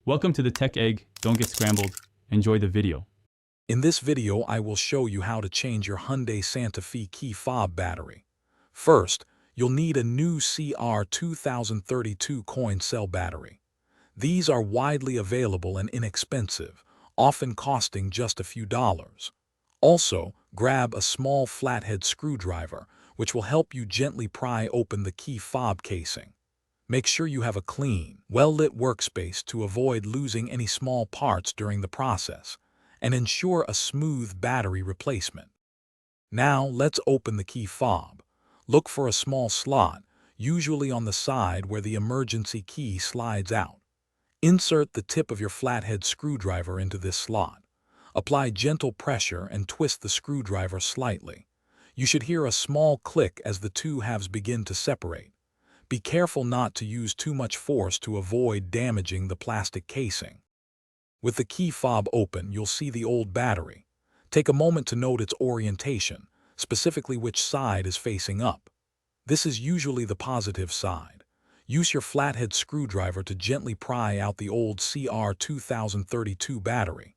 Welcome to the Tech Egg. Don't get scrambled. Enjoy the video. In this video, I will show you how to change your Hyundai Santa Fe key fob battery. First, you'll need a new CR2032 coin cell battery. These are widely available and inexpensive, often costing just a few dollars. Also, grab a small flathead screwdriver, which will help you gently pry open the key fob casing. Make sure you have a clean, well-lit workspace to avoid losing any small parts during the process, and ensure a smooth battery replacement. Now, let's open the key fob. Look for a small slot, usually on the side where the emergency key slides out. Insert the tip of your flathead screwdriver into this slot. Apply gentle pressure and twist the screwdriver slightly. You should hear a small click as the two halves begin to separate. Be careful not to use too much force to avoid damaging the plastic casing. With the key fob open, you'll see the old battery. Take a moment to note its orientation, specifically which side is facing up. This is usually the positive side. Use your flathead screwdriver to gently pry out the old CR2032 battery.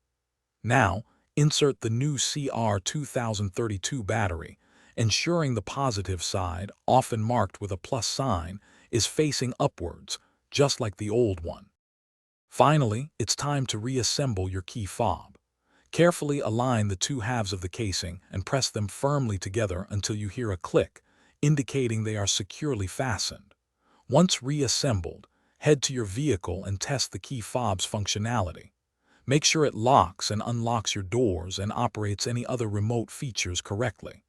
Now, insert the new CR2032 battery, ensuring the positive side, often marked with a plus sign, is facing upwards, just like the old one. Finally, it's time to reassemble your key fob. Carefully align the two halves of the casing and press them firmly together until you hear a click, indicating they are securely fastened. Once reassembled, head to your vehicle and test the key fob's functionality. Make sure it locks and unlocks your doors and operates any other remote features correctly.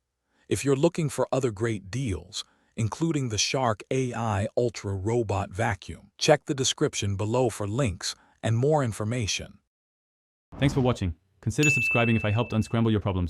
If you're looking for other great deals, including the Shark AI Ultra Robot Vacuum, check the description below for links and more information. Thanks for watching. Consider subscribing if I helped unscramble your problems.